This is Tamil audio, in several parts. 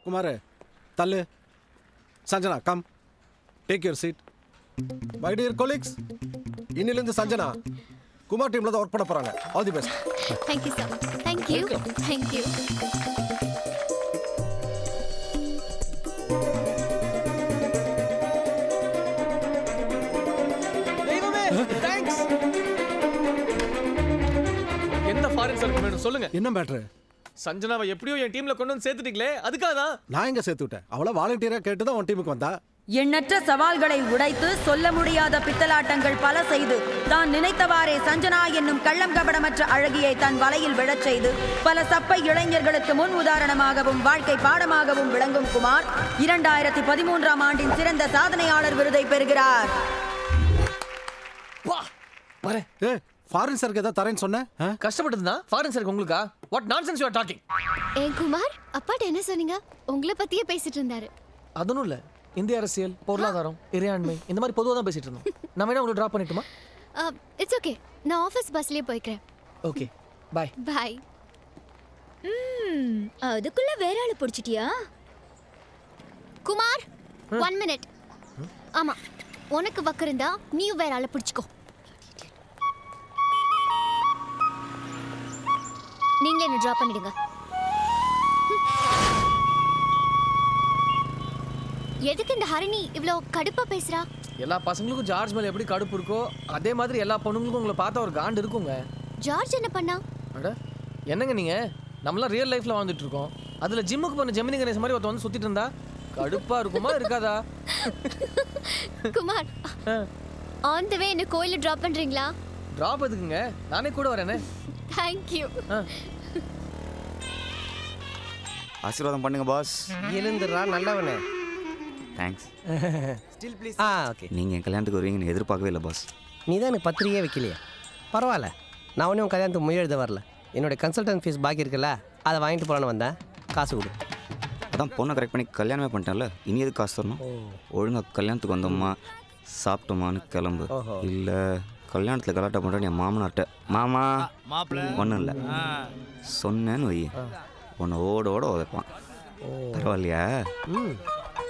குமார் தள்ளு. Sanjana come, take your seat. My dear colleagues, இன்னிலிருந்து சஞ்சனா குமார் டீம்ல தான் ஒர்க் பண்ண போறாங்க. All the best. Thank you sir. Thank you. Thank you. Thanks. என்ன ஃபாரின் சர்க்கு வேணும் சொல்லுங்க. என்ன மேட்ரு? சஞ்சனாவை எப்படியோ என் டீம்ல கொண்டு வந்து சேர்த்துட்டீங்களே, அதுக்காக தான். நான் எங்க சேர்த்து விட்டேன்? அவளை வாலண்டியரா கேட்டு தான் உன் டீமுக்கு வந்தா. எண்ணற்ற சவால்களை உடைத்து சொல்ல முடியாத பித்தலாட்டங்கள் பல செய்து தான் நினைத்தவாறே சஞ்சனா என்னும் கள்ளம் கபடமற்ற அழகியை தன் வலையில் விழச் செய்து பல சப்பை இளைஞர்களுக்கு முன் உதாரணமாகவும் வாழ்க்கை பாடமாகவும் விளங்கும் குமார் 2013ஆம் ஆண்டின் சிறந்த சாதனையாளர் விருதை பெறுகிறார். ஃபாரின் சர்க்கு ஏதாவது தரேன்னு சொன்னேன். கஷ்டப்பட்டதுனா ஃபாரின் சர்க்கு உங்களுக்கா? What nonsense you are talking? Kumar அப்பாட்ட என்ன சொன்னீங்க? உங்களை பத்தியே பேசிட்டு இருந்தாரு. அதுவும் இல்ல, இந்திய அரசியல், பொருளாதாரம், இறையாண்மை இந்த மாதிரி பொதுவாக தான் பேசிட்டு இருந்தோம். நான் வேணா உங்களுக்கு டிராப் பண்ணிட்டுமா? இட்ஸ் ஓகே, நான் ஆஃபீஸ் பஸ்லயே போய்க்கிறேன். Okay bye. பை. அதுக்குள்ள வேற ஆளு பிடிச்சிட்டியா? குமார் 1 மினிட். ஆமா, உனக்கு வக்கு இருந்தா நீயும் வேற ஆளை பிடிச்சுக்கோ. நீங்களே என்ன டிராப் பண்ணிடுங்க. எதுக்கு இந்த ஹரிணி இவ்ளோ கடுப்பா பேசுறா? எல்லா பசங்களுக்கும் ஜார்ஜ் மேல எப்படி கடுப்பு இருக்கோ அதே மாதிரி எல்லா பொண்ணுங்களுக்கும் உங்களை பார்த்தா ஒரு காண்டு இருக்குங்க. ஜார்ஜ் என்ன பண்ணா? அட என்னங்க நீங்க, நம்மளாம் ரியல் லைஃப்ல வாழ்ந்துட்டு இருக்கோம். அதுல ஜிம்முக்கு போன ஜெமினி கணேஷ் மாதிரி ஒருத்தன் வந்து சுத்திட்டு இருந்தா கடுப்பா இருக்குமா இருக்காதா? குமார் ஆன் தி வே என்ன கோயில்ல டிராப் பண்றீங்களா? டிராப் எதுக்குங்க, நானே கூட வரேனே. Thank you. ஆசீர்வாதம் பண்ணுங்க பாஸ். எழுந்துடுறா நல்லவனே. தேங்க்ஸ். Still please. ஓகே. நீங்கள் என் கல்யாணத்துக்கு வருவீங்கன்னு எதிர்பார்க்கவே இல்லை பாஸ். நீ தான் எனக்கு பத்திரிகையே வைக்கலையா? பரவாயில்ல, நான் ஒன்றும் கல்யாணத்துக்கு முயல் எழுத வரல. என்னுடைய கன்சல்டன்ட் ஃபீஸ் பாக்கி இருக்குல்ல, அதை வாங்கிட்டு போகலான்னு வந்தேன். காசு கொடு. அதான் பொண்ணை கரெக்ட் பண்ணி கல்யாணமே பண்ணிட்டேன்ல, இனி எதுக்கு காசு தரணும்? ஒழுங்காக கல்யாணத்துக்கு வந்தோம்மா சாப்பிட்டோமான்னு கிளம்பு. இல்லை கல்யாணத்தில் கலாட்டா பண்ணுறேன் என் மாமனார்ட்ட. மாமா ஒன்றும் இல்லை சொன்னேன்னு வை, உன்னை ஓட ஓட உதைப்பான். பரவாயில்லையா?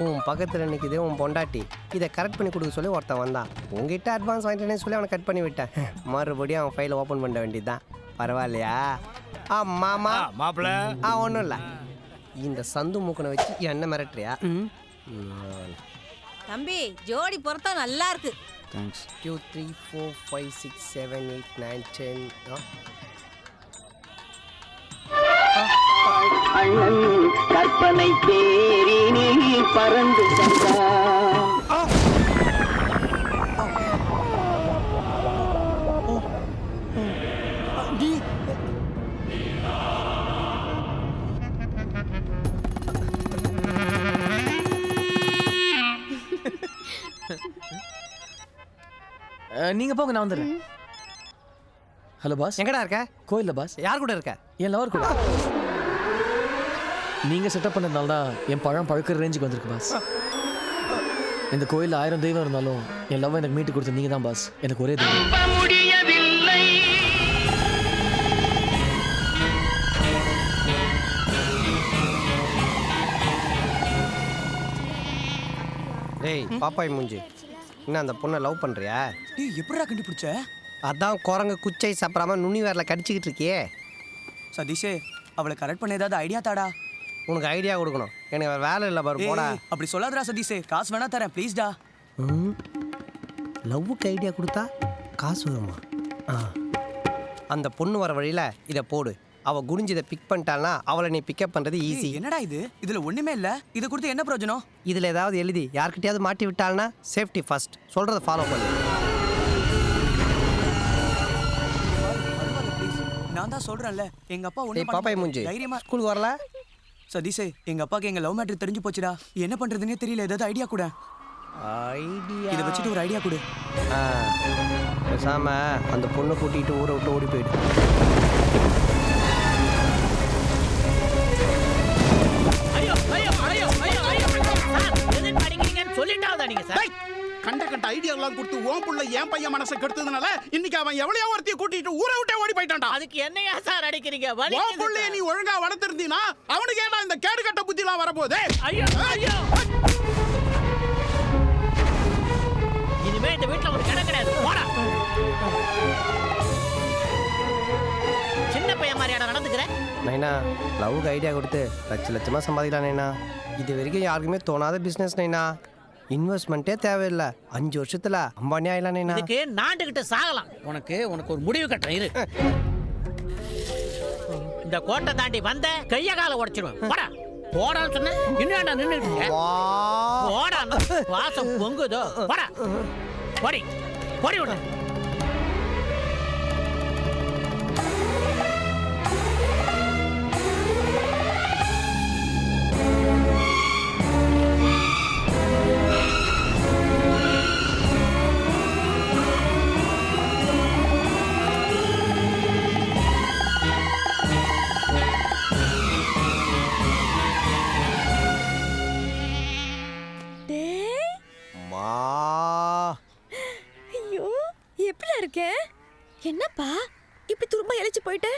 உன் பக்கத்தில் நிற்கிதே உன் பொண்டாட்டி, இதை கரெக்ட் பண்ணி கொடுக்க சொல்லி ஒருத்தன் வந்தான். உங்ககிட்ட அட்வான்ஸ் வாங்கிட்டேன்னு சொல்லி அவனை கட் பண்ணி விட்டேன். மறுபடியும் அவன் ஃபைலை ஓப்பன் பண்ண வேண்டியது தான். பரவாயில்லையா? மாமா மாப்பிள்ள ஒன்றும் இல்லை. இந்த சந்து மூக்கனை வச்சு என்ன மிரட்டுறியா? தம்பி ஜோடி பொறுத்தா நல்லா இருக்கு. தேங்க்ஸ். 2 3 4 5 6 7 8 9 10. அண்ணன் கற்பனை தேரினி பறந்து சென்றான். நீங்க போங்க, நான் வந்துடுறேன். Hello boss. எங்கடா இருக்க? கோயில்ல பாஸ். யார் கூட இருக்க? என் லவர் கூட. நீங்க செட்டப் பண்ணதுனால தான் என் பழம் பழுக்கிற ரேஞ்சுக்கு வந்திருக்கு பாஸ். இந்த கோயிலில் 1000 தெய்வம் இருந்தாலும் என் லவ் எனக்கு மீட்டு கொடுத்த நீங்க தான் பாஸ். எனக்கு ஒரே தெய்வம். டேய் பாப்பாய் மூஞ்சி, என்ன அந்த பொண்ணை லவ் பண்ணுறியா? டேய் எப்படிடா கண்டுபிடிச்ச? அதான் குரங்கு குச்சை சாப்பிடாம நுனி வேர்ல கடிச்சிக்கிட்டு இருக்கியே. சதீஷே, அவளை கரெக்ட் பண்ண ஏதாவது ஐடியா தாடா. உனக்கு ஐடியா கொடுக்கணும், எனக்கு வேற வேலை இல்லை பாரு. போடா. அப்படி சொல்லாதடா சதீஷே, காசு வேணா தரேன் ப்ளீஸ்டா. லவ்வுக்கு ஐடியா கொடுத்தா காசு வருமா? அந்த பொண்ணு வர வழியில இதை போடு. அவ குனிஞ்சு இதை பிக் பண்ணிட்டாள்னா அவளை நீ பிக்கப் பண்றது ஈஸி. என்னடா இது? இதுல ஒண்ணுமே இல்ல. இதை கொடுத்து என்ன பிரயோஜனம்? இதுல ஏதாவது எழுதி யார்கிட்டயாவது மாட்டி விட்டாள்னா சேஃப்டி ஃபர்ஸ்ட். சொல்றதை ஃபாலோ பண்ணு. நான் தான் சொல்றேன்ல, எங்க அப்பா ஒண்ணு பாப்பாய் மூஞ்சி தைரியமா ஸ்கூலுக்கு வரல. சதீஷே, எங்க அப்பாக்கு எங்க லவ் மேட்டர் தெரிஞ்சு போச்சுடா. என்ன பண்றதுன்னே தெரியல. ஏதாவது ஐடியா கூட. ஐடியா இதை வச்சுட்டு ஒரு ஐடியா கொடு. பேசாம அந்த பொண்ணை கூட்டிட்டு ஊரை விட்டு ஓடி போயிடு. கண்ட ஏகப்பட்ட ஐடியா எல்லாம் கொடுத்து உன் புள்ள என் பையன் மனசை கெடுத்ததுனால இன்னைக்கு அவன் எவ்வளவு ஒருத்தையும் கூட்டிட்டு ஊரை விட்டே ஓடி போயிட்டான்டா. அதுக்கு என்னையா சார் அடிக்கிறீங்க? உன் புள்ளைய நீ ஒழுங்கா வளர்த்திருந்தீனா அவனுக்கு ஏன்டா இந்த கேடு கட்ட புத்தி எல்லாம் வரப்போகுது? ஐயோ ஐயோ, இனிமே இந்த வீட்டுல ஒரு கடை கிடையாது. போடா. சின்ன பையன் மாதிரியாடா நடந்துக்கிறேன். நைனா லவ்வுக்கு ஐடியா கொடுத்து லட்சமா சம்பாதிக்கலாம் நைனா. இது வரைக்கும் யாருக்குமே தோணாத பிஸ்னஸ் நைனா. இன்வெஸ்ட்மெண்ட்டே தேவையில்லை. 5 வருஷத்துல அம்பானி ஆயிடலாம் நைனா. இதுக்கு நாண்டுகிட்டு சாகலாம். உனக்கு ஒரு முடிவு கட்டுறேன் இரு. இந்த கோட்டை தாண்டி வந்த கைய கால உடைச்சிடுவேன். போடா. போடான்னு சொன்ன இன்னும் நின்றுட்டு போடா. வாசம் பொங்குதோ. போடா. போடி போடி விட. என்னப்பா இப்படி துரும்ப இழைச்சு போயிட்ட?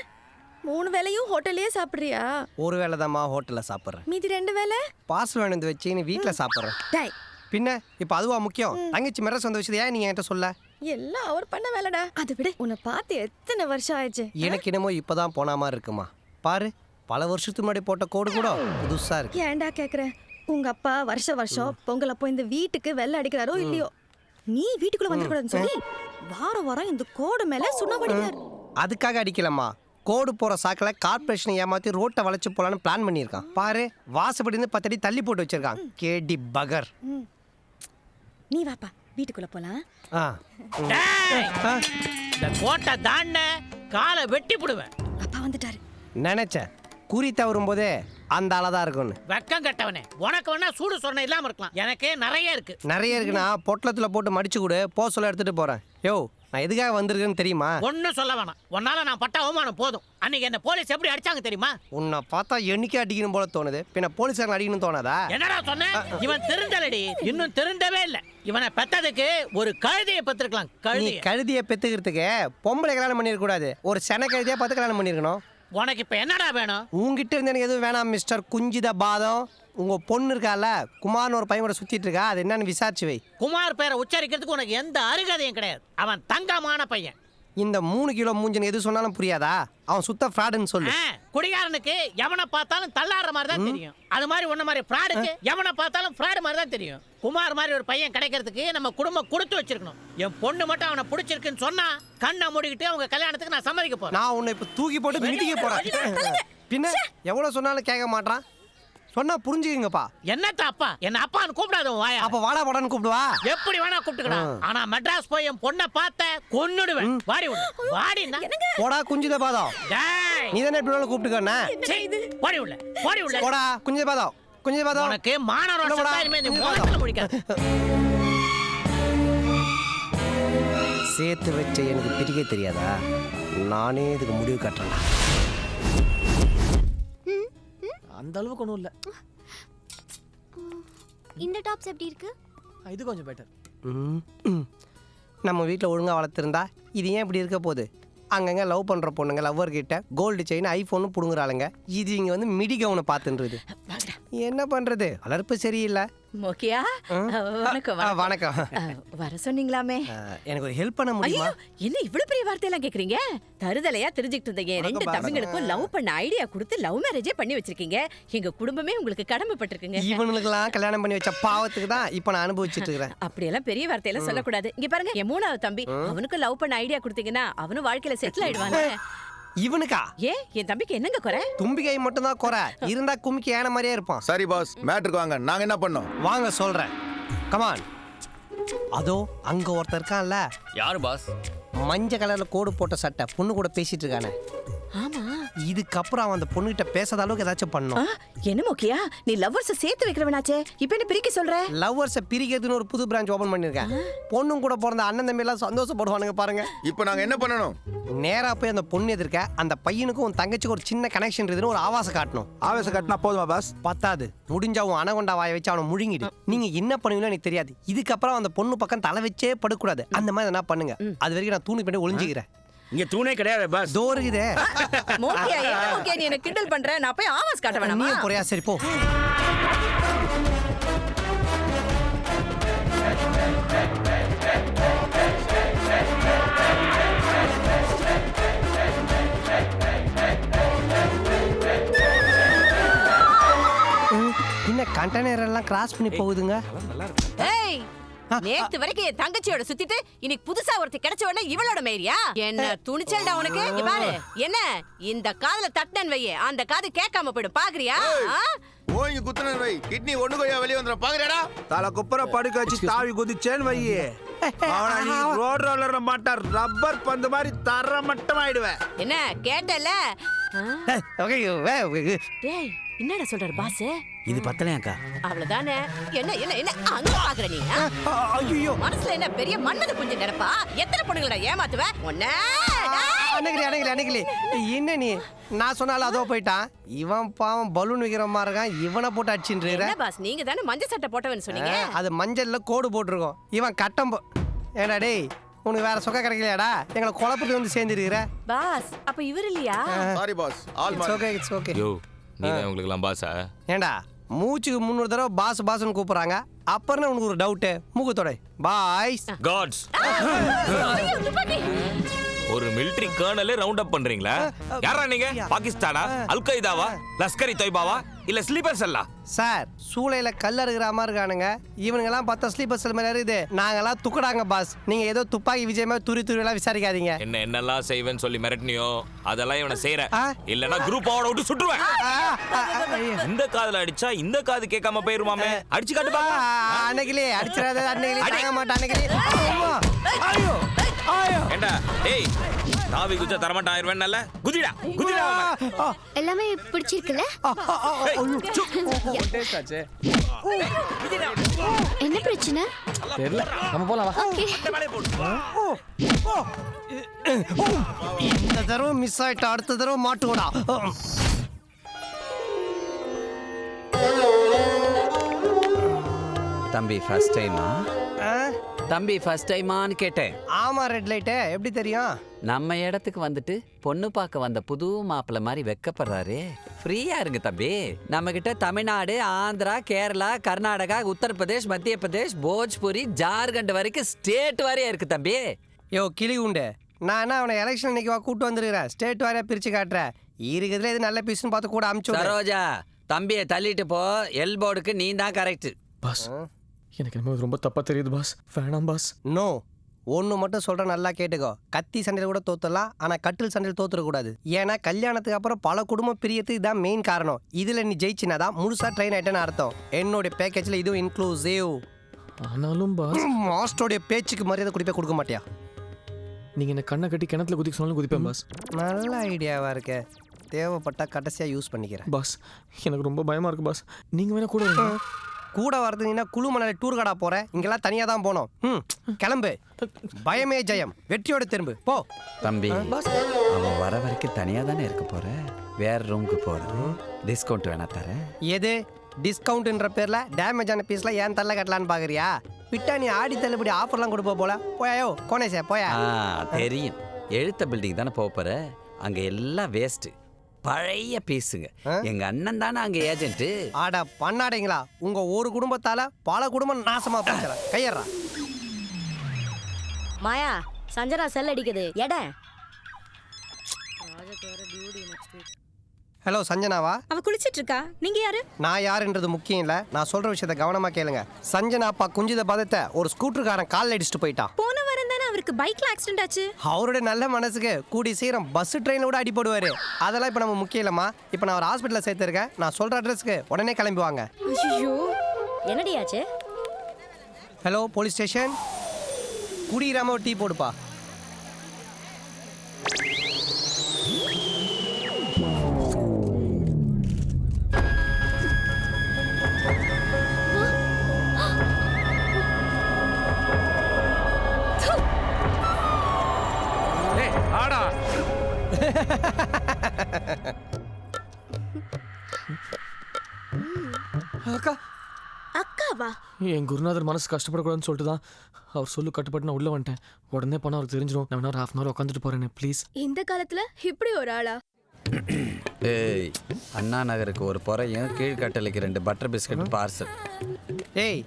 3 வேளையும் ஹோட்டல்லயே சாப்பிடுறியா? ஒரு வேளை தான்மா ஹோட்டல்ல சாப்பிட்றேன். மீதி 2 வேளை பார்சல் வாங்கி வச்சு நீ வீட்டில் சாப்பிட்றேன். டேய், பின்ன இப்போ அதுவா முக்கியம்? தங்கச்சி மெரஸ் வந்து வச்சது ஏன் நீ என்கிட்ட சொல்ல? எல்லாம் அவர் பண்ண வேலைடா. அது விட உன்னை பார்த்து எத்தனை வருஷம் ஆயிடுச்சு. எனக்கு என்னமோ இப்போதான் போன மாதிரி இருக்குமா. பாரு, பல வருஷத்துக்கு முன்னாடி போட்ட கோடு கூட புதுசா இருக்கு. ஏன்டா கேக்குற? உங்க அப்பா வருஷம் பொங்கல் அப்போ இந்த வீட்டுக்கு வெள்ளை அடிக்கிறாரோ இல்லையோ, நீ வீட்டுக்குள்ள வந்துடக்கூடாதுன்னு சொல்லி வாரம் இந்த கோடு மேல சுண்ணாம்படிக்கிறார். அதுக்காக அடிக்கலம்மா. கோடு போற சாக்கில் கார்பரேஷனை ஏமாத்தி ரோட்டை வளைச்சு போலான்னு பிளான் பண்ணியிருக்கான். பாரு, வாசப்படி 10 அடி தள்ளி போட்டு வச்சிருக்கான். கேடி பகர். நீ வாப்பா வீட்டுக்குள்ள போலாம். இந்த கோட்டை தாண்ட காலை வெட்டி போடுவேன். அப்பா வந்துட்டாரு. நினைச்சேன் குறி தவறும் போதே அந்த ஆளதான் இருக்கும்னு. வெக்கம் கட்டவனே, உனக்கு வேணா சூடு சொன்ன இல்லாம இருக்கலாம். எனக்கு நிறைய இருக்கு. நிறைய இருக்குன்னா பொட்டலத்துல போட்டு மடிச்சு கொடு, சொல்ல எடுத்துட்டு போறேன். யோ, நான் எதுக்காக வந்திருக்கேன்னு தெரியுமா? ஒன்னும் சொல்ல வேணாம். உன்னால நான் பட்ட அவமானம் போதும். அன்னைக்கு என்ன போலீஸ் எப்படி அடிச்சாங்க தெரியுமா? உன்னை பார்த்தா என்னைக்கே அடிக்கணும் போல தோணுது. பின்ன போலீஸ்காரங்க அடிக்கணும் தோணாதா? என்னடா சொன்ன? இவன் திருந்தலடி, இன்னும் திருந்தவே இல்லை. இவனை பெத்ததுக்கு ஒரு கழுதையை பெற்றிருக்கலாம். நீ கழுதியை பெத்துக்கிறதுக்கு பொம்பளை கல்யாணம் பண்ணிருக்க கூடாது, ஒரு சென கழுதியா பார்த்து கல்யாணம் பண்ணிருக்கணும். உனக்கு இப்ப என்னடா வேணும்? உங்ககிட்ட இருந்து எனக்கு எதுவும் வேணாம் மிஸ்டர் குஞ்சித பாதம். உங்க பொண்ணு இருக்கால, குமார்னு ஒரு பையன் கூட சுத்திட்டு இருக்கா, அது என்னன்னு விசாரிச்சு வை. குமார் பேரை உச்சரிக்கிறதுக்கு உனக்கு எந்த அருகதையும் கிடையாது. அவன் தங்கமான பையன். இந்த 3 கிலோ மூஞ்சின்னு எது சொன்னாலும் புரியாதா? அவன் சுத்த ஃப்ராடுன்னு சொல்லு. குடிகாரனுக்கு எவனை பார்த்தாலும் தள்ளாடுற மாதிரி தான் தெரியும். அது மாதிரி உன்ன மாதிரி ஃப்ராடுக்கு எவனை பார்த்தாலும் ஃப்ராடு மாதிரி தான் தெரியும். குமார் மாதிரி ஒரு பையன் கிடைக்கிறதுக்கு நம்ம குடும்பம் கொடுத்து வச்சிருக்கணும். என் பொண்ணு மட்டும் அவனை பிடிச்சிருக்குன்னு சொன்னா கண்ணை மூடிக்கிட்டு அவங்க கல்யாணத்துக்கு நான் சம்மதிக்க போறேன். நான் உன்னை இப்ப தூக்கி போட்டு மிதிக்க போறேன். பின்ன எவ்வளவு சொன்னாலும் கேட்க மாட்டான். சொன்னா புரிஞ்சுக்கங்கப்பா. என்னத்த அப்பா? என்ன அப்பான்னு கூப்பிடாத வாயா. அப்ப வாடா வாடான்னு கூப்பிடுவா. எப்படி வேணா கூப்பிட்டுக்கலாம். ஆனா மெட்ராஸ் போய் என் பொண்ணை பார்த்த கொன்னுடுவேன். வாடி உள்ள வாடினா போடா குஞ்சித பாதம். டேய், நீ தானே எப்படி கூப்பிட்டுக்கண்ணா? வாடி உள்ள வாடி உள்ள. போடா குஞ்சித பாதம். குஞ்சித பாதம். உனக்கு மானரோட சத்தாயிமே இந்த மோகத்துல முடிக்காது. சேர்த்து வச்ச எனக்கு பிரிக்க தெரியாதா? நானே இதுக்கு முடிவு கட்டுறேன். அந்த அளவுக்கு ஒன்றும் இல்லை. இந்த டாப்ஸ் எப்படி இருக்கு? இது கொஞ்சம் பெட்டர். நம்ம வீட்டில் ஒழுங்காக வளர்த்துருந்தா இது ஏன் இப்படி இருக்க போகுது? அங்கங்கே லவ் பண்ணுற பொண்ணுங்க லவ்வர்கிட்ட கோல்டு செயின் ஐஃபோனும் பிடுங்குறாளுங்க. இது இங்கே வந்து மிடி கவுனை பார்த்துன்றது. என்ன பண்ணுறது? வளர்ப்பு சரியில்லை. மோக்கியா, வணக்கம். வணக்கம். வர சொன்னீங்களாமே. எனக்கு ஒரு ஹெல்ப் பண்ண முடியுமா? என்ன இவ்வளவு பெரிய வார்த்தையெல்லாம் கேக்குறீங்க? தருதலையா தெரிஞ்சுக்கிட்டு இருந்தீங்க. 2 தம்பிங்களுக்கும் லவ் பண்ண ஐடியா கொடுத்து லவ் மேரேஜே பண்ணி வச்சிருக்கீங்க. எங்க குடும்பமே உங்களுக்கு கடமைப்பட்டிருக்குங்க. இவனுக்கெல்லாம் கல்யாணம் பண்ணி வச்ச பாவத்துக்கு தான் இப்போ நான் அனுபவிச்சுட்டு இருக்கிறேன். அப்படியெல்லாம் பெரிய வார்த்தையெல்லாம் சொல்லக்கூடாது. இங்க பாருங்க, என் 3வது தம்பி, அவனுக்கு லவ் பண்ண ஐடியா கொடுத்தீங்கன்னா அவனும் வாழ்க்கையில செட்டில் ஆயிடுவாங்க. இவனுக்கா? ஏன் என் தம்பிக்கு என்னங்க குறை? தும்பிக்கை மட்டும் தான் குறை. இருந்தா கும்பிக்கு ஏன மாதிரியே இருப்பான். சரி பாஸ், மேட்ருக்கு வாங்க. நாங்க என்ன பண்ணோம்? வாங்க சொல்றேன். கமான். அதோ அங்க ஒருத்தர் இருக்கான்ல. யாரு பாஸ்? மஞ்சள் கலர்ல கோடு போட்ட சட்டை பொண்ணு கூட பேசிட்டு இருக்கானே. ஆமா. இதுக்கப்புறம் அவன் அந்த பொண்ணுகிட்ட பேசாத அளவுக்கு ஏதாச்சும் பண்ணும். என்ன மோக்கியா நீ லவ்வர்ஸ சேர்த்து வைக்கிறவனாச்சே இப்போ என்ன பிரிக்க சொல்ற? லவ்வர்ஸை பிரிக்கிறதுன்னு ஒரு புது பிரான்ச் ஓபன் பண்ணிருக்கேன். பொண்ணும் கூட பிறந்த அண்ணன் தம்பி எல்லாம் சந்தோஷப்படுவானுங்க பாருங்க. இப்போ நாங்க என்ன பண்ணணும்? நேரா போய் அந்த பொண்ணு எதிர்க்க அந்த பையனுக்கும் உன் தங்கச்சிக்கு ஒரு சின்ன கனெக்ஷன் இருக்குன்னு ஒரு ஆவாசம் காட்டணும். ஆவேசம் காட்டினா போதுமா பாஸ்? பத்தாது, முடிஞ்சா உன் அனகொண்டா வாயை வச்சு அவனை முழுங்கிடு. நீங்க என்ன பண்ணுவீங்களோ எனக்கு தெரியாது. இதுக்கப்புறம் அந்த பொண்ணு பக்கம் தலை வச்சே படுக்கூடாது. அந்த மாதிரி என்ன பண்ணுங்க. அது வரைக்கும் நான் தூணி பண்ணி ஒளிஞ்சுக்கிறேன். இங்க தூணே கிடையாது பாஸ். தோறுகுதே. மோக்கியா என்ன மோக்கியா நீ என்ன கிண்டல் பண்ற? நான் போய் ஆவாஸ் காட்ட வேணாமா? நீ போறியா? சரி போ. என்ன கண்டெய்னர் எல்லாம் கிராஸ் பண்ணி போகுதுங்க. ஏய் நேத்து வரைக்கும் என் தங்கச்சியோட சுத்திட்டு இன்னைக்கு புதுசா ஒருத்தி கிடைச்ச உடனே இவளோட மேரியா? என்ன துணிச்சல்டா உனக்கு? இங்க பாரு, என்ன இந்த காதுல தட்டனன் வையே, அந்த காது கேட்காம போயிடும் பாக்குறியா? ஓய்ங்க குத்துனன் வை, கிட்னி ஒண்ணு கொய்யா வெளிய வந்துற பாக்குறடா. தல குப்புற படுக்க வச்சு தாவி குதிச்சேன் வையே. அவனா நீ ரோட் ரோலர் மாட்டார், ரப்பர் பந்து மாதிரி தர மட்டம் ஆயிடுவேன். என்ன கேட்டல? டேய் என்னடா சொல்றாரு பாஸ்? இது பத்தலையாக்கா? அவ்வளவுதானே. என்ன என்ன என்ன அங்க பாக்குற நீ? ஐயோ மனசுல என்ன பெரிய மண்ணது கொஞ்சம் நினைப்பா? எத்தனை பொண்ணுங்கள ஏமாத்துவ? ஒண்ணே அன்னைக்கு என்ன நீ நான் சொன்னாலும் அதோ போயிட்டான். இவன் பாவம் பலூன் வைக்கிற மாதிரி இருக்கான். இவனை போட்டு அடிச்சுட்டு என்ன பாஸ் நீங்க தானே மஞ்சள் சட்டை போட்டவன்னு சொன்னீங்க? அது மஞ்சள்ல கோடு போட்டிருக்கோம். இவன் கட்டம் ஏடா டேய் உனக்கு வேற சொக்க கிடைக்கலையாடா? எங்களை குழப்பத்துக்கு வந்து சேர்ந்துருக்கிற பாஸ். அப்ப இவர் இல்லையா? Sorry boss, all it's okay. யோ நீ உங்களுக்குலாம் பாஸா? ஏண்டா மூச்சுக்கு 300 தடவை பாஸ் பாஸ்னு கூப்பிடுறாங்க. அப்புறம் உனக்கு ஒரு டவுட்டு. மூக்குத்தோட பாய்ஸ் காட்ஸ் ஒரு மிலிட்டரி கர்னலே ரவுண்ட் அப் பண்றீங்களா? யாரா நீங்க? பாகிஸ்தானா, அல் கைதாவா, லஷ்கர் இ தொய்பாவா, இல்ல ஸ்லீப்பர் செல்லா? சார் சூளையில கல்ல இருக்கிற மாதிரி இருக்கானுங்க. இவனுங்கெல்லாம் பார்த்தா ஸ்லீப்பர் செல் மாதிரி இருக்குது. நாங்கெல்லாம் துக்கடாங்க பாஸ். நீங்க ஏதோ துப்பாக்கி விஜயமா துரி எல்லாம் விசாரிக்காதீங்க. என்னெல்லாம் செய்வேன்னு சொல்லி மிரட்டினியோ அதெல்லாம் இவனை செய்யற. இல்லனா குரூப் அவட விட்டு சுட்டுருவேன். இந்த காதுல அடிச்சா இந்த காது கேட்காம போயிருமாமே. அடிச்சு காட்டு பாப்பா. அன்னைக்கிலே அடிச்சறாத. அன்னைக்கிலே தாங்க மாட்டேன். அன்னைக்கிலே ஐயோ ஐயோ. ஏண்டா டேய் தாவி குஜா தரமாட்ட ஆயிருவேன்னல. குதிடா குதிடா. எல்லாமே பிடிச்சிருக்குல? என்ன பிரச்சனை? தெரியல, நம்ம போலாம் வா. இந்த தடவை மிஸ் ஆயிட்டா, அடுத்த தடவை மாட்டுவோடா. தம்பி ஃபர்ஸ்ட் டைமா? தம்பி ஃபர்ஸ்ட் டைமான்னு கேட்டேன். ஆமா ரெட் லைட். எப்படி தெரியும்? நம்ம இடத்துக்கு வந்துட்டு பொண்ணு பார்க்க வந்த புது மாப்பிள்ள மாதிரி வெக்கப்படுறாரு. ஃப்ரீயா இருங்க தம்பி. நம்ம கிட்ட தமிழ்நாடு, ஆந்திரா, கேரளா, கர்நாடகா, உத்தரப்பிரதேஷ், மத்திய பிரதேஷ், போஜ்புரி, ஜார்க்கண்ட் வரைக்கும் ஸ்டேட் வாரியா இருக்கு தம்பி. யோ கிளி உண்டு. நான் என்ன அவனை எலெக்ஷன் இன்னைக்கு கூட்டு வந்துருக்கிறேன். ஸ்டேட் வாரியா பிரிச்சு காட்டுறேன். இருக்கிறதுல இது நல்ல பீஸ்னு பார்த்து கூட அனுப்பிச்சு. சரோஜா தம்பியை தள்ளிட்டு போ. எல்போர்டுக்கு நீ தான் கரெக்ட். பாஸ் எனக்கு என்ன ரொம்ப தப்பா தெரியுது பாஸ். வேணாம் பாஸ். நோ ஒன்று மட்டும் சொல்கிறேன், நல்லா கேட்டுக்கோ. கத்தி சண்டையில் கூட தோத்துடலாம், ஆனால் கட்டில் சண்டையில் தோத்துடக்கூடாது. ஏன்னா கல்யாணத்துக்கு அப்புறம் பல குடும்பம் பிரியத்துக்கு தான் மெயின் காரணம். இதில் நீ ஜெயிச்சினா தான் முழுசாக ட்ரெயின் ஆகிட்டேன்னு அர்த்தம். என்னுடைய பேக்கேஜில் இதுவும் இன்க்ளூசிவ். ஆனாலும் பாஸ் மாஸ்டருடைய பேச்சுக்கு மரியாதை கொடுக்க மாட்டியா? நீங்கள் என்ன கண்ணை கட்டி கிணத்துல குதிக்க சொன்னாலும் குதிப்பேன் பாஸ். நல்ல ஐடியாவாக இருக்கே. தேவைப்பட்டா கடைசியாக யூஸ் பண்ணிக்கிறேன். பாஸ் எனக்கு ரொம்ப பயமாக இருக்குது பாஸ். நீங்கள் வேணா கூட கூட வரதுன்னா குழு மணல டூர் கார்டா போகிறேன். இங்கெல்லாம் தனியாக தான் போனோம். கிளம்பு. பயமே ஜெயம். வெற்றியோட திரும்பு போ. தம்பி அவன் வர வரைக்கும் தனியாக தானே இருக்க போற. வேற ரூமுக்கு போகிறது டிஸ்கவுண்ட் வேணா தரேன். எது டிஸ்கவுண்ட்ன்ற பேரில் டேமேஜ் ஆன பீஸில் ஏன் தள்ள கட்டலான்னு பார்க்குறியா? விட்டா நீ ஆடி தள்ளுபடி ஆஃபர்லாம் கொடுப்ப போல. போயாயோ கோனேசே போயா. தெரியும், எழுத்த பில்டிங் தானே போற. அங்கே எல்லாம் வேஸ்ட்டு, பழைய பீஸுங்க. எங்க அண்ணன் தானே அங்க ஏஜென்ட். ஆடா பண்ணாடைங்களா, உங்க ஒரு குடும்பத்தால பல குடும்பம் நாசமா போச்சல. கையறா மாயா. சஞ்சனா செல் அடிக்குது எட. ஹலோ சஞ்சனாவா? அவ குளிச்சிட்டு இருக்கா. நீங்க யாரு? நான் யாருன்றது முக்கியம் இல்ல, நான் சொல்ற விஷயத்த கவனமா கேளுங்க. சஞ்சனா அப்பா குஞ்சித பதத்தை ஒரு ஸ்கூட்டருக்காரன் காலில் அடிச்சுட்டு போயிட்டான். போன வாரம் தானே அவருக்கு பைக்ல ஆக்சிடென்ட் ஆச்சு. அவருடைய நல்ல மனசுக்கு கூடி சீக்கிரம் பஸ் ட்ரெயின்ல கூட அடிபடுவாரு. அதெல்லாம் இப்ப நம்ம முக்கியம் இல்லம்மா. இப்ப நான் ஒரு ஹாஸ்பிட்டல்ல சேர்த்திருக்கேன். நான் சொல்ற அட்ரஸ்க்கு உடனே கிளம்பி வாங்க. ஐயோ என்னடி ஆச்சு? Hello police station. குடிராம ஒரு டீ போடுப்பா. அக்கா அக்காவா? என் குருநாதர் மனசு கஷ்டப்படக்கூடாதுன்னு சொல்லிட்டு தான் அவர் சொல்லு கட்டுப்பட்டு நான் உள்ள வந்துட்டேன். உடனே போனால் அவருக்கு தெரிஞ்சிடும். நான் ஒரு 1/2 hour உட்காந்துட்டு போறேன் ப்ளீஸ். இந்த காலத்துல இப்படி ஒரு ஆளா? ஏய், அண்ணா நகருக்கு ஒரு பொறையும் கீழ்கட்டளைக்கு 2 பட்டர் பிஸ்கட் பார்சல். ஏய்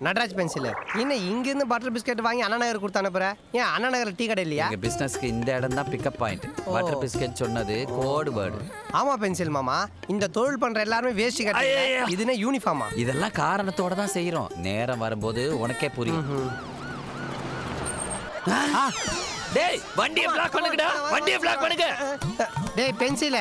நடராஜ் பென்சில் இன்னும் இங்கேருந்து பட்டர் பிஸ்கட் வாங்கி அண்ணா நகர் கொடுத்து அனுப்புற. ஏன் அண்ணா நகரில் டீ கடை இல்லையா? எங்கள் பிஸ்னஸ்க்கு இந்த இடம் தான் பிக்கப் பாயிண்ட். பட்டர் பிஸ்கட் சொன்னது கோடு வேர்டு. ஆமா பென்சில் மாமா, இந்த தொழில் பண்ற எல்லாருமே வேஷ்டி கட்டி இதுன்னு யூனிஃபார்மா? இதெல்லாம் காரணத்தோட தான் செய்கிறோம். நேரம் வரும்போது உனக்கே புரியும். டேய் வண்டியை பிளாக் பண்ணுங்கடா, வண்டியை பிளாக் பண்ணுங்க. டேய் பென்சில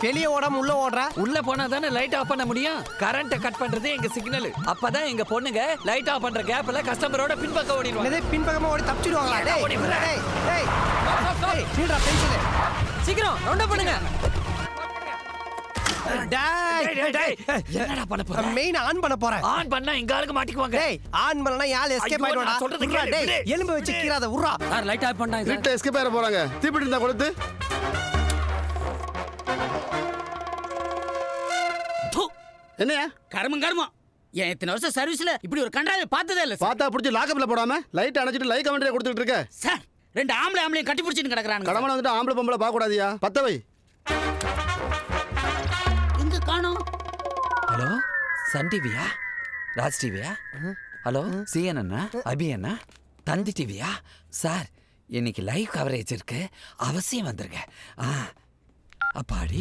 வெளியே ஓடாம உள்ள ஓடுற. உள்ள போனா தானே லைட் ஆஃப் பண்ண முடியும். கரண்ட் கட் பண்றது எங்க சிக்னல். அப்பதான் எங்க பொண்ணுங்க லைட் ஆஃப் பண்ற கேப்ல கஸ்டமரோட பின்பக்கம் ஓடிடுவாங்க. பின்பக்கமா ஓடி தப்பிச்சிடுவாங்களா? டேய் டேய் டேய் டேய் நீடா பென்சில் சீக்கிரம் ரவுண்ட் பண்ணுங்க. என்னடா பண்ண போற? மெயின் ஆன் பண்ண போறேன். ஆன் பண்ணா எங்க ஆளுக்கு மாட்டிக்குவாங்க. டேய் ஆன் பண்ணனா யாழ் எஸ்கேப் ஆயிடுவாடா. சொல்றது கேளு. டேய் எலும்பு வச்சு கீறாத உர்றா. சார் லைட் ஆஃப் பண்ணாங்க. வீட்ல எஸ்கேப் ஆயிர போறாங்க. தீப்பிட்டு இருந்தா கொடுத்து. என்னையா கர்மம் ஏன் இத்தனை வருஷம் சர்வீஸ்ல இப்படி ஒரு கண்டாவை பார்த்ததே இல்ல சார். பார்த்தா பிடிச்சி லாக்கப்ல போடாம லைட் அணைச்சிட்டு லைக் கமெண்ட்ரியா கொடுத்துட்டு இருக்க சார். 2 ஆம்பளையும் கட்டி பிடிச்சிட்டு கிடக்குறாங்க. கடமன வந்துட்டு ஆம்பளை பொம்பளை பார்க்க கூடாதியா. பத்த வை. எங்க காணோம்? ஹலோ சன் டிவியா? ராஜ் டிவியா? ஹலோ சிஎன்என்னா? அபி அண்ணா? தந்தி டிவியா? சார் இன்னைக்கு லைவ் கவரேஜ் இருக்கு, அவசியம் வந்துருங்க. அப்பாடி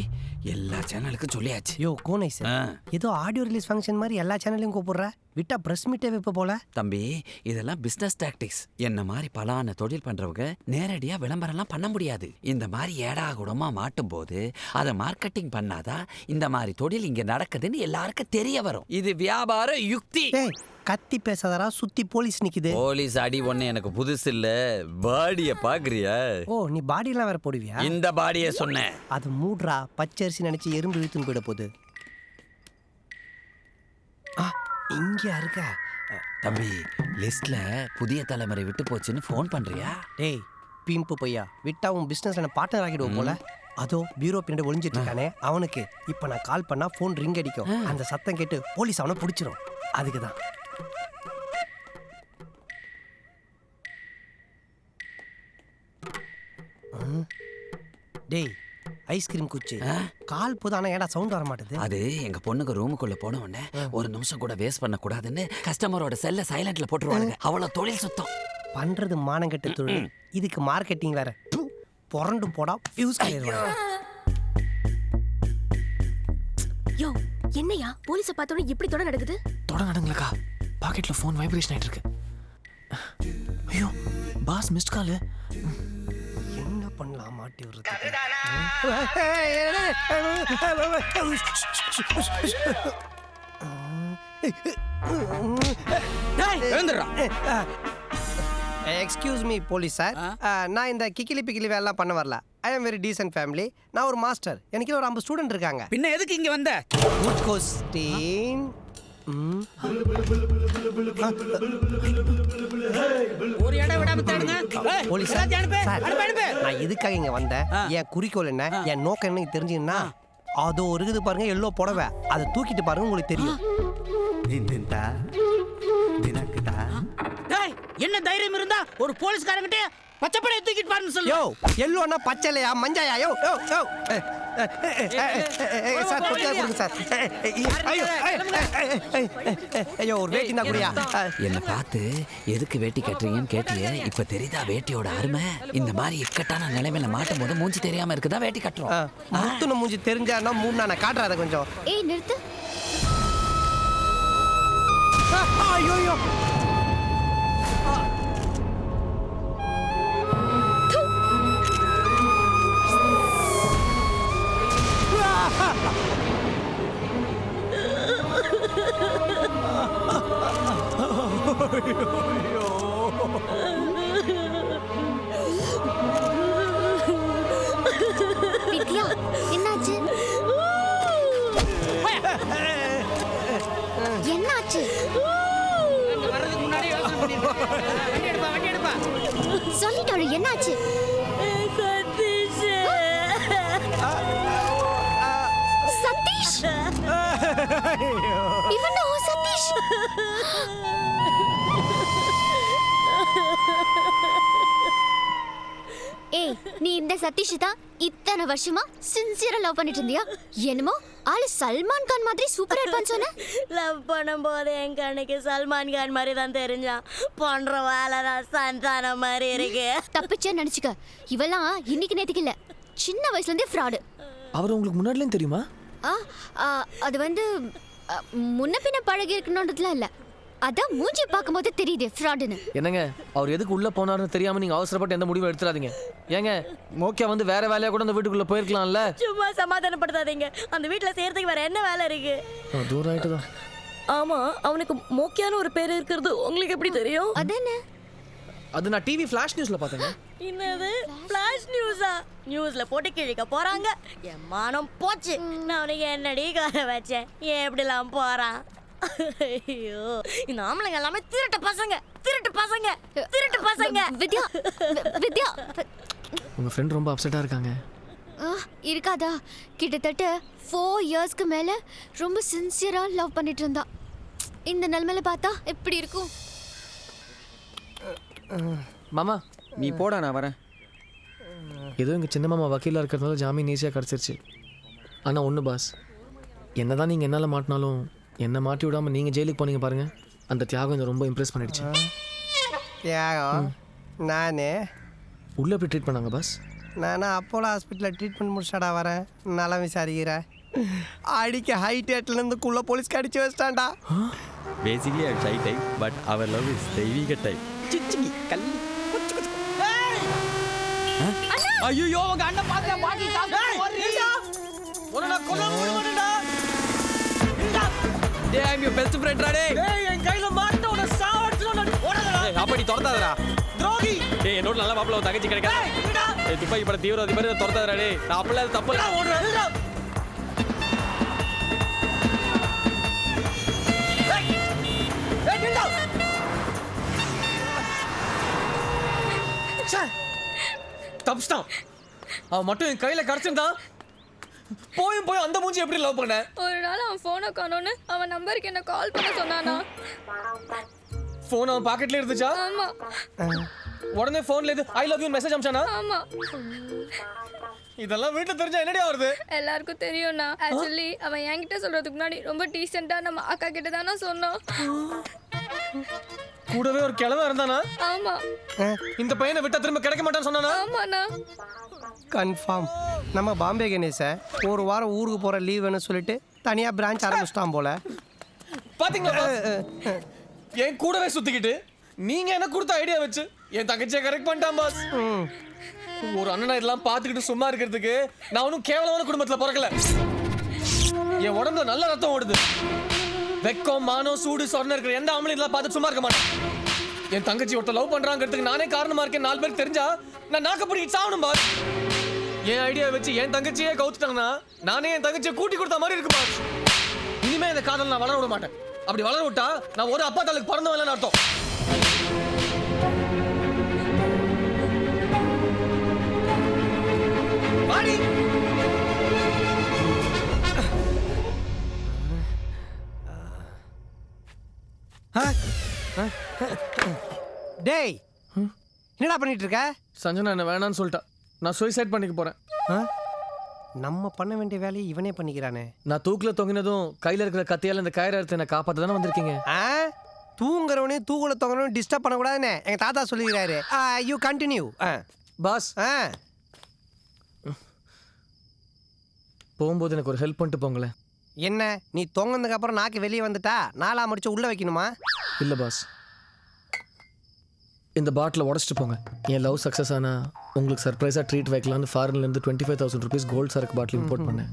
எல்லா சேனலுக்கும் சொல்லியாச்சு. யோ கோனை சார், ஏதோ ஆடியோ ரிலீஸ் ஃபங்க்ஷன் மாதிரி எல்லா சேனலையும் கூப்பிடுற. விட்டா பிரஸ் மீட்டே வைப்ப போல. தம்பி இதெல்லாம் பிசினஸ் டாக்டிக்ஸ். என்ன மாதிரி பலான தொழில் பண்றவங்க நேரடியா விளம்பரம்லாம் பண்ண முடியாது. இந்த மாதிரி ஏடா கூடமா மாட்டும் போது அதை மார்க்கெட்டிங் பண்ணாதான் இந்த மாதிரி தொழில் இங்க நடக்குதுன்னு எல்லாருக்கும் தெரிய வரும். இது வியாபார யுக்தி. கத்தி பேசாதரா, சுத்தி போலீஸ் நிக்குது. போலீஸ் அடி ஒண்ணு எனக்கு புதுசு இல்ல. பாடிய பாக்குறியா? ஓ நீ பாடியெல்லாம் வேற போடுவியா? இந்த பாடிய சொன்னேன். அது மூட்ரா, பச்சரிசி நினைச்சு எறும்பு இழுத்துன்னு போயிட போகுது. இங்க இருக்க தம்பி லிஸ்ட்ல புதிய தலைமுறை விட்டு போச்சுன்னு ஃபோன் பண்றியா? டேய் பிம்பு பையா, விட்டா உன் பிசினஸ் என்ன பார்ட்னர் ஆகிடுவோம் போல. அதோ பீரோ பின்னாடி ஒளிஞ்சிட்டு இருக்கானே அவனுக்கு இப்ப நான் கால் பண்ணா போன் ரிங் அடிக்கும். அந்த சத்தம் கேட்டு போலீஸ் அவனை பிடிச்சிரும். அதுக்குதான். டேய் ஐஸ்கிரீம் குச்சி கால் போது, ஆனா ஏடா சவுண்ட் வர மாட்டேது. அது எங்க பொண்ணுக்கு ரூமுக்குள்ள போன உடனே ஒரு நிமிஷம் கூட வேஸ்ட் பண்ண கூடாதுன்னு கஸ்டமரோட செல்ல சைலண்ட்ல போட்டுருவாங்க. அவ்வளவு தொழில் சுத்தம் பண்றது மானங்கெட்ட தொழில். இதுக்கு மார்க்கெட்டிங் வேற. புரண்டு போடா ஃபியூஸ் பண்ணிடுவாங்க. யோ என்னையா போலீஸ பார்த்தோட இப்படி தொட நடக்குது? தொட நடங்களக்கா. பாக்கெட்ல ஃபோன் வைப்ரேஷன் ஆயிட்டு இருக்கு. ஐயோ பாஸ் மிஸ்ட் கால். என்ன பண்ணலாம் மாட்டி விடுறது? எக்ஸ்கியூஸ் மீ போலீஸ் சார், நான் இந்த கிக்கிலி பிக்கிலி வேலைலாம் பண்ண வரல. I am very descent family. நான் ஒரு மாஸ்டர். எனக்கு ஒரு 50 ஸ்டூடெண்ட் இருக்காங்க. பின்ன எதுக்கு இங்க வந்த? Good question. ஒரு இடம் விடாம தேடுங்க. போலீஸ் சார், நான் இதுக்காக இங்க வந்தேன். என் குறிக்கோள் என்ன, என் நோக்கம் என்ன தெரிஞ்சுன்னா, அதோ இருக்குது பாருங்க எல்லோ புடவை, அதை தூக்கிட்டு பாருங்க உங்களுக்கு தெரியும். என்ன தைரியம் இருந்தா ஒரு போலீஸ்காரங்கிட்ட பச்சைப்படையை தூக்கிட்டு பாருன்னு சொல்லு. யோ எல்லோனா பச்சைலையா மஞ்சாயா? யோ யோ யோ சார் தொட்டியா கொடுங்க சார். ஐயோ ஒரு வேட்டி தான் குடியா. என்ன பார்த்து எதுக்கு வேட்டி கட்டுறீங்கன்னு கேட்டியே. இப்ப தெரியுதா வேட்டியோட அருமை? இந்த மாதிரி இக்கட்டான நிலைமையில மாட்டும் போது மூஞ்சி தெரியாம இருக்குதா வேட்டி கட்டுறோம். முத்துன மூஞ்சி தெரிஞ்சானா மூணு நான் காட்டுறாத கொஞ்சம். ஏய் நிறுத்து. ஐயோ ஐயோ வித்யா என்னாச்சு? என்னாச்சு? வர்றதுக்கு முன்னாடி யோசனை பண்ணிருக்கேன். வண்டி எடுப்பா. சொல்லிட்டாரு என்னாச்சு? சதீஷ். சதீஷ் இவனோ சதீஷ்? ஏய், நீ இந்த சதீஷ் தான் இத்தனை வருஷமா சின்சியரா லவ் பண்ணிட்டு இருந்தியா? என்னமோ ஆளு சல்மான் கான் மாதிரி சூப்பரா இருப்பான்னு சொன்ன. லவ் பண்ணும்போது என் கண்ணுக்கு சல்மான் கான் மாதிரி தான் தெரிஞ்சான். பண்ற வேலை தான் சந்தானம் மாதிரி இருக்கு. தப்பிச்சேன்னு நினைச்சுக்க. இவெல்லாம் இன்னைக்கு நேத்துக்கு இல்ல, சின்ன வயசுல இருந்தே ஃப்ராடு. அவர் உங்களுக்கு முன்னாடிலேயும் தெரியுமா? அது வந்து முன்ன பின்ன பழகி இருக்கணுன்றதுலாம் இல்ல, அதான் மூஞ்சி பார்க்கும்போது தெரியுது ஃப்ராடுன்னு. என்னங்க அவர் எதுக்கு உள்ள போனாருன்னு தெரியாம நீங்க அவசரப்பட்டு எந்த முடிவும் எடுத்துறாதீங்க. ஏங்க மோக்கியா வந்து வேற வேலையா கூட அந்த வீட்டுக்குள்ள போயிருக்கலாம்ல. சும்மா சமாதானப்படுத்தாதீங்க. அந்த வீட்டுல செய்யறதுக்கு வேற என்ன வேலை இருக்கு? தூரம் ஆயிட்டுதான். ஆமா, அவனுக்கு மோக்கியான ஒரு பேர் இருக்கிறது உங்களுக்கு எப்படி தெரியும்? அதென்ன? அது நான் டிவி ஃபிளாஷ் நியூஸ்ல பார்த்தேங்க. என்னது ஃபிளாஷ் நியூஸா? நியூஸ்ல போட்டு கிழிக்க போறாங்க. என் மானம் போச்சு. நான் அவனுக்கு என்னடி கார வச்சேன்? ஏன் எப்படிலாம் போறான்? ஐயோ, இந்த ஆம்பளைங்க எல்லாமே திருட்டு பசங்க, திருட்டு பசங்க, திருட்டு பசங்க. வித்யா, வித்யா, உங்க ஃப்ரெண்ட் ரொம்ப அப்செட்டா இருக்காங்க. இருக்காதா? கிட்டத்தட்ட 4 இயர்ஸ்க்கு மேல ரொம்ப சின்சியரா லவ் பண்ணிட்டு இருந்தா. இந்த நிலைமையில பார்த்தா எப்படி இருக்கும்? மாமா நீ போடா, நான் வரேன். ஏதோ எங்க சின்ன மாமா வக்கீலா இருக்கிறதுனால ஜாமீன் ஈஸியாக கிடச்சிருச்சு. ஆனால் ஒன்று பாஸ், என்னதான் நீங்கள் என்னால் மாட்டினாலும் என்னை மாட்டி விடாமல் நீங்கள் ஜெயிலுக்கு போனீங்க பாருங்க, அந்த தியாகம் என்னை ரொம்ப இம்ப்ரெஸ் பண்ணிடுச்சு. தியாகம்? நானே உள்ளே எப்படி ட்ரீட் பண்ணாங்க பாஸ்? நானா அப்போலோ ஹாஸ்பிட்டலில் ட்ரீட்மெண்ட் முடிச்சாடா வரேன். நல்லா விசாரிக்கிறேன். அடிக்க ஹைடேட்லேருந்து குள்ள போலீஸ்க்கு அடிச்சு வச்சிட்டான்டா. Basically I shy type but our love is தெய்வீக டைப். சிச்சி கல்லி. ஐயோ, உங்க அண்ணன் பாத்து பாட்டி சாப்பிட்டு போறீங்க. ஒருடா கொல்ல முடியலடா. டேய், ஐ அம் யுவர் பெஸ்ட் ஃப்ரெண்ட் ராடே. டேய், என் கையில மாட்ட உன சாவடிச்சுடா. ஓடடா. டேய், அப்படி தொரத்தாதடா. துரோகி. டேய், என்னோட நல்ல மாப்பிள்ள ஒரு தங்கச்சி கிடைக்கா. டேய், துப்பாக்கி பட தீவிரவாதி மாதிரி தொரத்தாதடா டேய். நான் அப்பல தப்பு இல்ல. ஓடுடா. தப்ஸ்தான். அவன் மட்டும் என் கையில கிடைச்சிருந்தான், போய் அந்த மூஞ்சி எப்படி லவ் பண்ண? ஒரு நாள் அவன் போனை காணோன்னு அவன் நம்பருக்கு என்ன கால் பண்ண சொன்னானா? போன் அவன் பாக்கெட்ல இருந்துச்சா? ஆமா. உடனே போன்ல இது ஐ லவ் யூ மெசேஜ் அனுப்பிச்சானா? ஆமா. இதெல்லாம் வீட்டுல தெரிஞ்சா என்னடி ஆகுது? எல்லாருக்கும் தெரியும்னா. ஆக்சுவலி அவன் என்கிட்ட சொல்றதுக்கு முன்னாடி ரொம்ப டீசெண்டா நம்ம அக்கா கிட்ட தானே சொன்னான். கூடவே ஒரு கிழவன் இருந்தானா? ஆமா. இந்த பையனை விட்டா திரும்ப கிடைக்க மாட்டான்னு சொன்னானா? ஆமாண்ணா. கன்ஃபார்ம். நம்ம பாம்பே கணேச ஒரு வாரம் ஊருக்கு போற லீவ் வேணும்னு சொல்லிட்டு தனியா பிரான்ச் ஆரம்பிச்சிட்டான் போல. பாத்தீங்களா? என் கூடவே சுத்திக்கிட்டு நீங்க எனக்கு கொடுத்த ஐடியா வச்சு என் தங்கச்சியை கரெக்ட் பண்ணிட்டான் பாஸ். ஒரு அண்ணனா இதெல்லாம் பார்த்துக்கிட்டு சும்மா இருக்கிறதுக்கு நான் ஒன்றும் கேவலமான குடும்பத்தில் பிறக்கல. என் உடம்புல நல்ல ரத்தம் ஓடுது. வெக்கம், மானம், சூடு, சொரணை இருக்கிற எந்த ஆம்பளையும் இதெல்லாம் பார்த்து சும்மா இருக்க மாட்டேன். என் தங்கச்சி ஒருத்த லவ் பண்றாங்கிறதுக்கு நானே காரணமா இருக்கேன் 4 பேருக்கு தெரிஞ்சா நான் நாக்கப்படிக்கிட்டு சாகணும் பாஸ். என் ஐடியா வச்சு என் தங்கச்சியே கவுத்துட்டாங்கன்னா நானே என் தங்கச்சியை கூட்டி கொடுத்த மாதிரி இருக்கு பாஸ். இனிமே இந்த காதல் நான் வளர விட மாட்டேன். அப்படி வளர விட்டா நான் ஒரு அப்பா தாளுக்கு பிறந்தவன் அர்த்தம். டேய், என்னடா பண்ணிட்டு இருக்க? சஞ்சனா என்ன வேணான்னு சொல்லிட்டா. நான் சூசைட் பண்ணிக்க போறேன். நம்ம பண்ண வேண்டிய வேலையை இவனே பண்ணிக்கிறானே. நான் தூக்கில் தொங்கினதும் கையில இருக்கிற கத்தியால இந்த கயிறு எடுத்து என்ன காப்பாத்த தானே வந்திருக்கீங்க. தூங்குறவனையும் தூக்குல தொங்குறவனையும் டிஸ்டர்ப் பண்ணக்கூடாதுன்னு எங்க தாத்தா சொல்லிக்கிறாரு. You continue pass. போகும்போது எனக்கு ஒரு ஹெல்ப் பண்ணிட்டு போங்களேன். என்ன, நீ தொங்கினதுக்கு அப்புறம் நாக்கு வெளியே வந்துட்டா 4 முடிச்சு உள்ள வைக்கணுமா? இல்லை பாஸ், இந்த பாட்டில் உடச்சிட்டு போங்க. என் லவ் சக்ஸஸ் ஆனால் உங்களுக்கு சர்ப்ரைஸாக ட்ரீட் வைக்கலான்னு ஃபாரின்லேருந்து 25,000 rupees கோல்டு சரக்கு பாட்டில் இம்போர்ட் பண்ணேன்.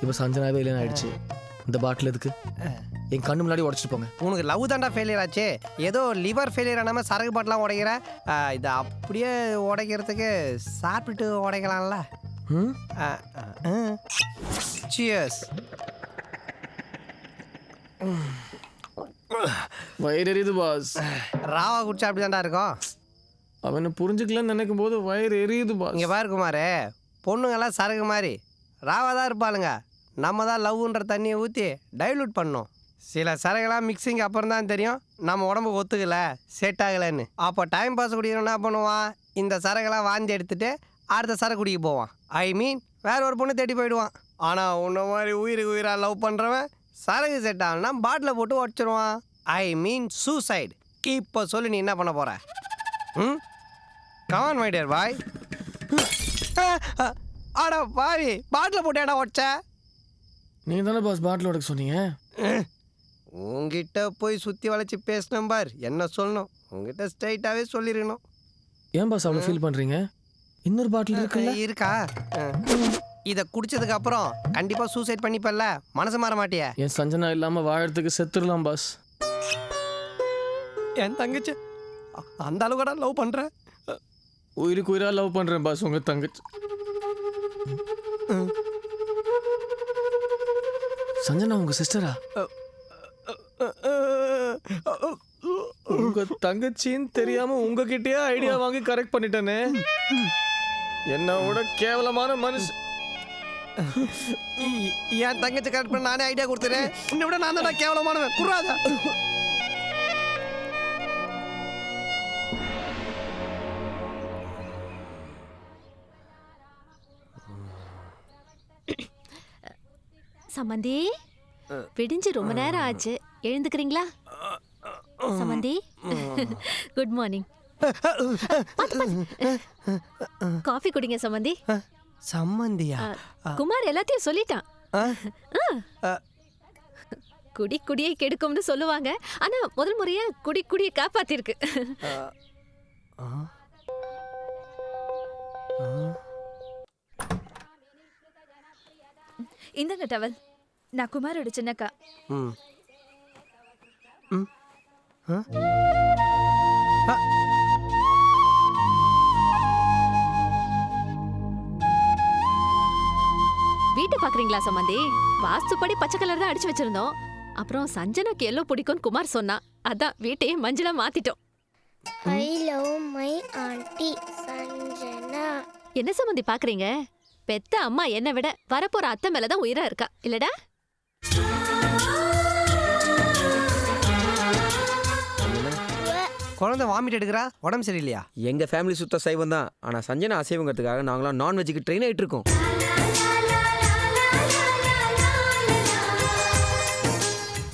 இப்போ சஞ்சனாவே இல்லைன்னு ஆயிடுச்சு. இந்த பாட்டில் எதுக்கு? என் கண்ணு முன்னாடி உடச்சிட்டு போங்க. உனக்கு லவ் தாண்டா ஃபெயிலியர் ஆச்சு. ஏதோ லிவர் ஃபெயிலியர் ஆனாமல் சரக்கு பாட்டிலாம் உடைக்கிற. இதை அப்படியே உடைக்கிறதுக்கு சாப்பிட்டுட்டு உடைக்கலாம்ல. சியர்ஸ். வயிறு எரியுது பாஸ். ராவா குடிச்சா அப்படி தாண்டா இருக்கும். அவனை புரிஞ்சுக்கலன்னு நினைக்கும் போது வயிறு எரியுது பாஸ். இங்கே பாரு குமார், பொண்ணுங்கெல்லாம் சரக்கு மாதிரி ராவா தான் இருப்பாளுங்க. நம்ம தான் லவ்ன்ற தண்ணியை ஊற்றி டைல்யூட் பண்ணோம். சில சரகெல்லாம் மிக்சிங் அப்புறம் தான் தெரியும் நம்ம உடம்பு ஒத்துக்கல, செட் ஆகலைன்னு. அப்போ டைம் பாஸ் குடிக்கணும் என்ன பண்ணுவான், இந்த சரகெல்லாம் வாந்தி எடுத்துட்டு அடுத்த சரக்கு குடிக்க போவான். ஐ மீன் வேற ஒரு பொண்ணு தேடி போயிடுவான். ஆனால் உன்ன மாதிரி உயிருக்கு உயிராக லவ் பண்ணுறவன் சரகு செட் ஆகலன்னா பாட்டில் போட்டு உடச்சிருவான். ஐ மீன் சூசைடு. இப்போ சொல்லு நீ என்ன பண்ண போற? ம், கமான் மை டியர் பாய். ஆடா பாவி, பாட்டில் போட்டு ஏடா உடச்ச? நீங்க தானே பாஸ் பாட்டில் உடைக்க சொன்னீங்க. உங்ககிட்ட போய் சுற்றி வளைச்சி பேசினேன் பார், என்ன சொல்லணும் உங்ககிட்ட ஸ்ட்ரைட்டாகவே சொல்லிருக்கணும். ஏன் பாஸ் அவ்வளோ ஃபீல் பண்றீங்க? இன்னொரு பாட்டில் இருக்குல்ல? இருக்கா? இதை குடிச்சதுக்கு அப்புறம் கண்டிப்பாக சூசைட் பண்ணிப்பல்ல, மனசு மாற மாட்டியா? என் சஞ்சனா இல்லாமல் வாழறதுக்கு செத்துடலாம் பாஸ். என் தங்கச்சி அந்த அளவுக்கு லவ் பண்ணுறேன். உயிருக்கு உயிராக லவ் பண்ணுறேன் பாஸ் உங்கள் தங்கச்சி. சஞ்சனா உங்க சிஸ்டரா? உங்க தங்கச்சின்னு தெரியாம உங்ககிட்டயே ஐடியா வாங்கி கரெக்ட் பண்ணிட்டேனே. என்னோட கேவலமான மனுஷன். என் தங்கச்சி கரெக்ட் பண்ண நானே ஐடியா கொடுத்துறேன். உன்னை விட நான் தான் கேவலமானவன். குறாதா? சமந்தி, விடிஞ்சு ரொம்ப நேரம் ஆச்சு, எழுந்துக்கிறீங்களா? சமந்தி, குட் மார்னிங். காஃபி குடிங்க சமந்தி. சம்மந்தியா? குமார் எல்லாத்தையும் சொல்லிட்டான். குடி குடியை கெடுக்கும்னு சொல்லுவாங்க, ஆனா முதல் முறையா குடி குடியை காப்பாத்திருக்கு. இந்தங்க டவல், நான் குமாரோட சின்னக்கா. வீட்டை பாக்குறீங்களா சம்பந்தி? வாஸ்துப்படி பச்சை கலர் தான் அடிச்சு வச்சிருந்தோம். அப்புறம் சஞ்சனாக்கு எல்லோ பிடிக்கும்னு குமார் சொன்னா, அதான் வீட்டையே மஞ்சளா மாத்திட்டோம். I love my aunty Sanjana. என்ன சம்பந்தி பாக்குறீங்க? பெத்த அம்மா என்னை விட வரப்போற அத்தை மேலதான் உயிரா இருக்கா இல்லடா? குழந்தை வாமிட் எடுக்கிறா, உடம்பு சரியில்லையா? எங்கள் ஃபேமிலி சுத்த சைவம் தான், ஆனால் சஞ்சனா அசைவங்கிறதுக்காக நாங்களாம் நான்வெஜ்ஜுக்கு ட்ரெயின் ஆகிட்டு இருக்கோம்.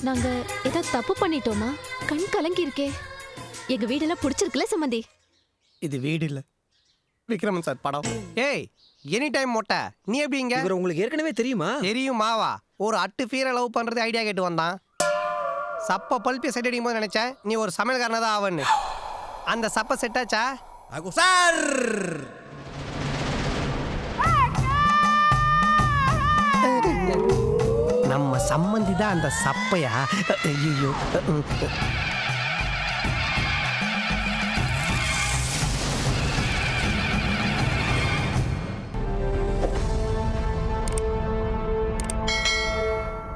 நாங்க ஏதாவது தப்பு பண்ணிட்டோமா? கண் கலங்கி இருக்கே. எங்க வீடெல்லாம் பிடிச்சிருக்குல்ல சம்பந்தி? இது வீடு இல்லை, விக்ரமன் சார் படம். ஏய், எனி டைம் மொட்டை, நீ எப்படி இங்க? இவர் உங்களுக்கு ஏற்கனவே தெரியுமா? தெரியுமாவா? ஒரு அட்டு ஃபீரை லவ் பண்றது ஐடியா கேட்டு வந்தான். சப்ப பல்பியை செட் அடிக்கும் போது நினைச்சேன் நீ ஒரு சமையல்காரனா தான் ஆவன்னு. அந்த சப்ப செட் ஆச்சா? சார், நம்ம சம்மந்தி தான் அந்த சப்பையா? ஐயோ,